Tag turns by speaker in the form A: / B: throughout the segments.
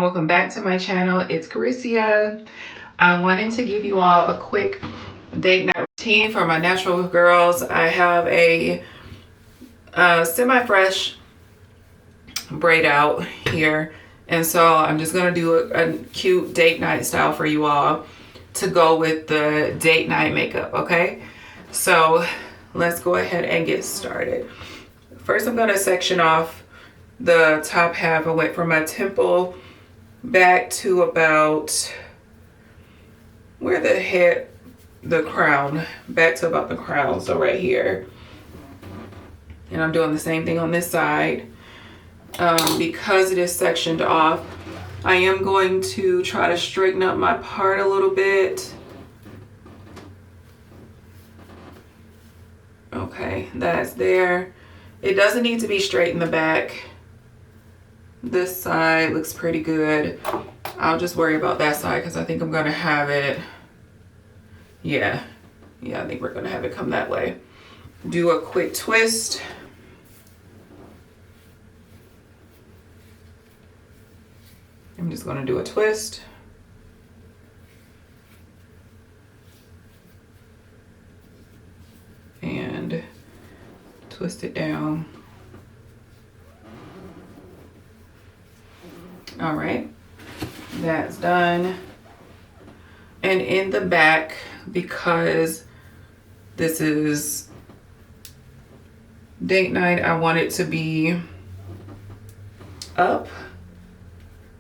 A: welcome back to my channel. It's Caricia. I wanted to give you all a quick date night routine for my natural girls. I have a semi-fresh braid out here, and so I'm just gonna do a cute date night style for you all to go with the date night makeup. Okay, so let's go ahead and get started. First, I'm gonna section off the top half. I went from my temple back to about where the crown, back to about the crown, so right here. And I'm doing the same thing on this side. Because it is sectioned off, I am going to try to straighten up my part a little bit. Okay, that's there. It doesn't need to be straight in the back. This side looks pretty good. I'll just worry about that side because I think I'm gonna have it. Yeah, I think we're gonna have it come that way. Do a quick twist. I'm just gonna do a twist. And twist it down. All right, that's done. And in the back, because this is date night, I want it to be up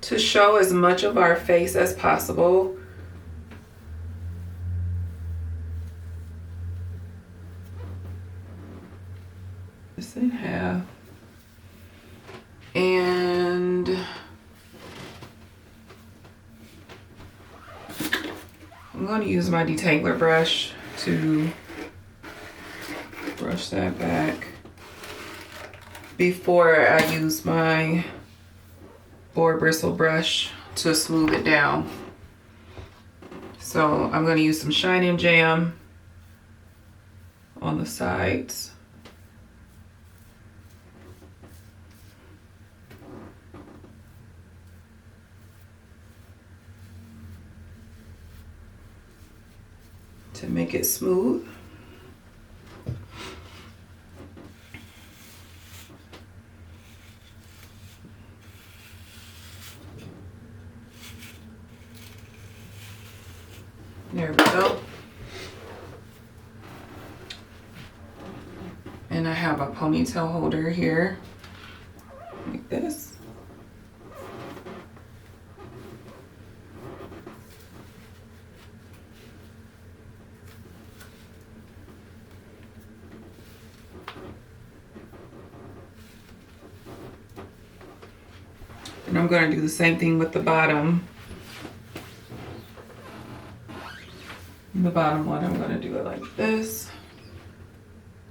A: to show as much of our face as possible. This in half. And I'm going to use my detangler brush to brush that back before I use my boar bristle brush to smooth it down. So I'm going to use some Shine and Jam on the sides. To make it smooth. There we go. And I have a ponytail holder here, like this. And I'm going to do the same thing with the bottom. The bottom one, I'm going to do it like this.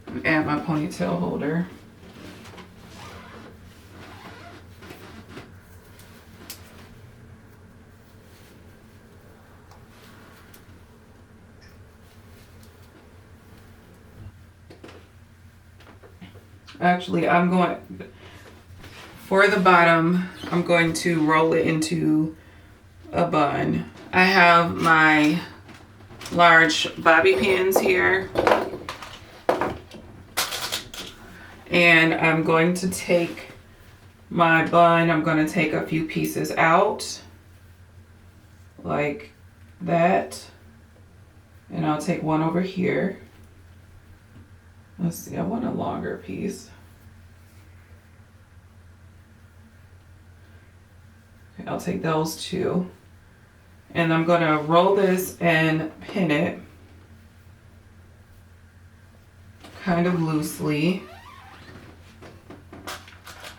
A: And add my ponytail holder. Actually, for the bottom, I'm going to roll it into a bun. I have my large bobby pins here. And I'm going to take my bun, I'm going to take a few pieces out, like that. And I'll take one over here. Let's see, I want a longer piece. Okay, I'll take those two. And I'm going to roll this and pin it kind of loosely.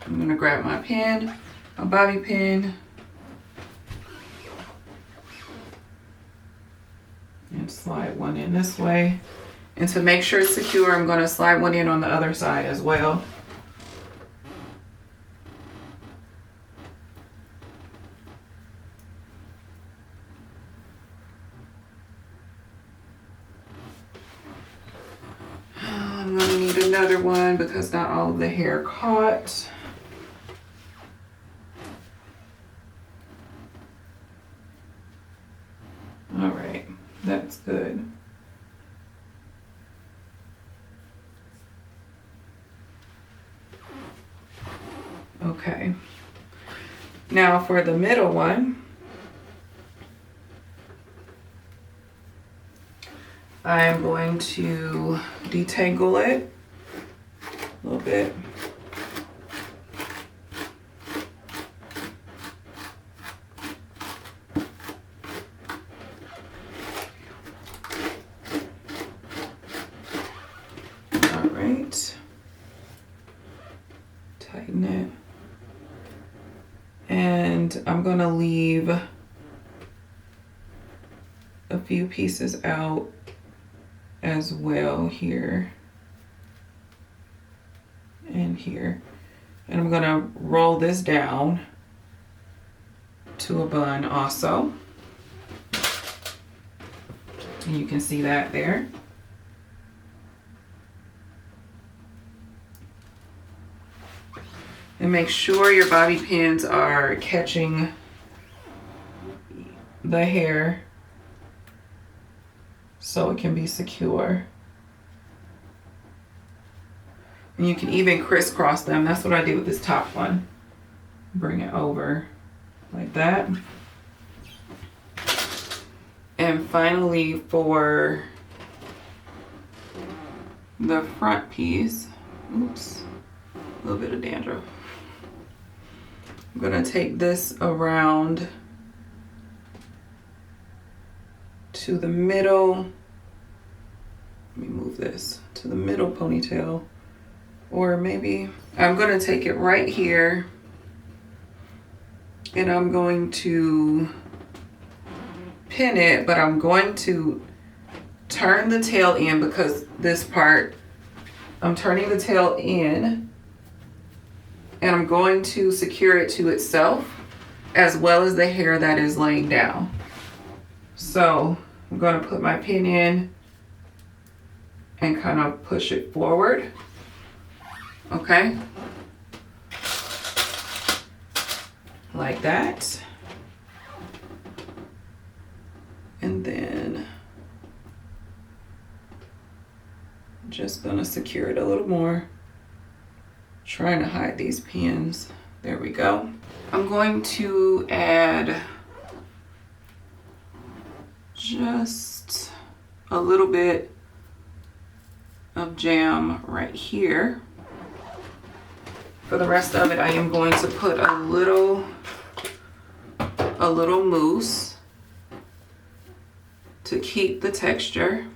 A: I'm going to grab my pin, a bobby pin, and slide one in this way. And to make sure it's secure, I'm going to slide one in on the other side as well. I'm going to need another one because not all of the hair caught. That's good. Okay. Now for the middle one, I am going to detangle it a little bit. All right. Tighten it. And I'm going to leave a few pieces out as well here and here. And I'm going to roll this down to a bun also. And you can see that there. And make sure your bobby pins are catching the hair so it can be secure. And you can even crisscross them. That's what I did with this top one. Bring it over like that. And finally, for the front piece, oops, a little bit of dandruff. I'm gonna take this around to the middle. Let me move this to the middle ponytail. Or maybe I'm gonna take it right here and I'm going to pin it, but I'm going to turn the tail in because this part, I'm turning the tail in and I'm going to secure it to itself as well as the hair that is laying down. So I'm going to put my pin in and kind of push it forward. Okay. Like that. And then I'm just going to secure it a little more. Trying to hide these pins. There we go. I'm going to add just a little bit of jam right here. For the rest of it, I am going to put a little mousse to keep the texture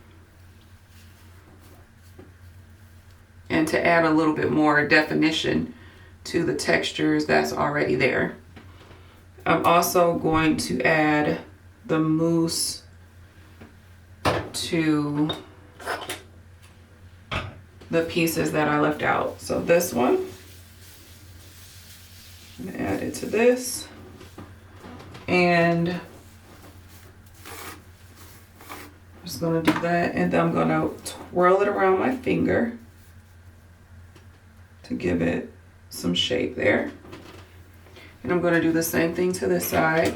A: and to add a little bit more definition to the textures that's already there. I'm also going to add the mousse to the pieces that I left out. So this one, I'm gonna add it to this, and I'm just gonna do that, and then I'm gonna twirl it around my finger to give it some shape there. And I'm gonna do the same thing to this side.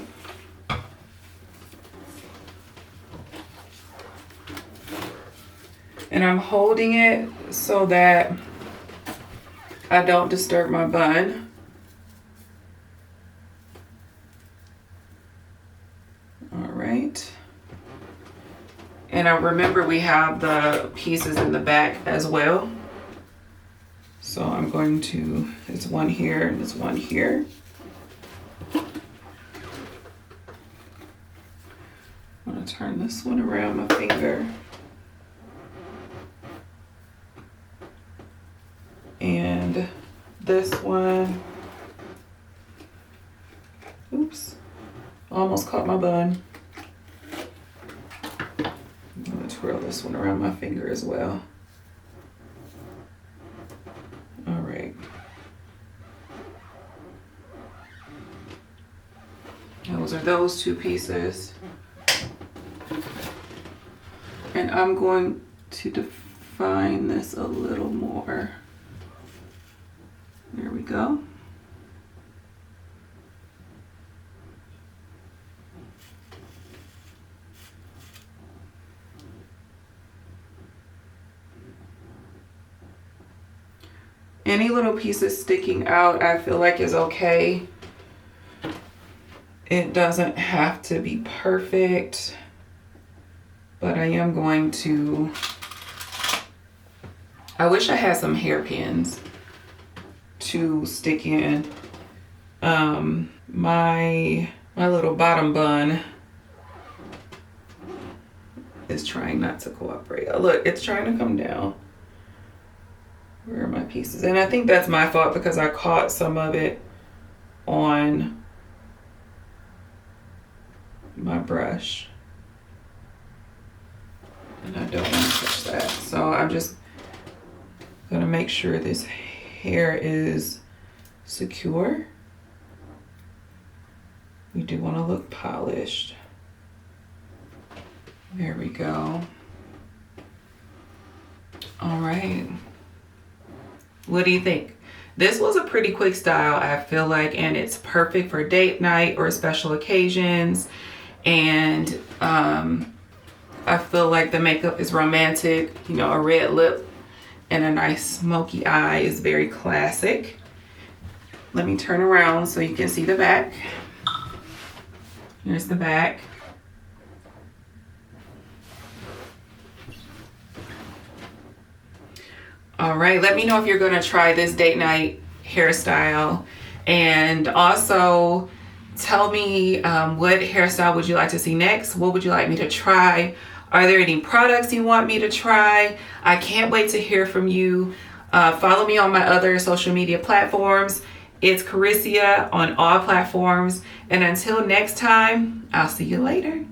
A: And I'm holding it so that I don't disturb my bun. All right. And I remember we have the pieces in the back as well. So I'm going to, there's one here and there's one here. I'm gonna turn this one around my finger. And this one, oops, almost caught my bun. I'm gonna twirl this one around my finger as well. All right. Those are those two pieces. And I'm going to define this a little more. There we go. Any little pieces sticking out, I feel like is okay. It doesn't have to be perfect, but I am going to, I wish I had some hairpins to stick in. My little bottom bun is trying not to cooperate. Oh, look, it's trying to come down. Where are my pieces? And I think that's my fault because I caught some of it on my brush. And I don't want to touch that. So I'm just gonna make sure this hair is secure. We do want to look polished. There we go. All right. What do you think? This was a pretty quick style, I feel like, and it's perfect for date night or special occasions. And I feel like the makeup is romantic. You know, a red lip and a nice smoky eye is very classic. Let me turn around so you can see the back. Here's the back. All right, let me know if you're gonna try this date night hairstyle. And also tell me what hairstyle would you like to see next? What would you like me to try? Are there any products you want me to try? I can't wait to hear from you. Follow me on my other social media platforms. It's Carissia on all platforms. And until next time, I'll see you later.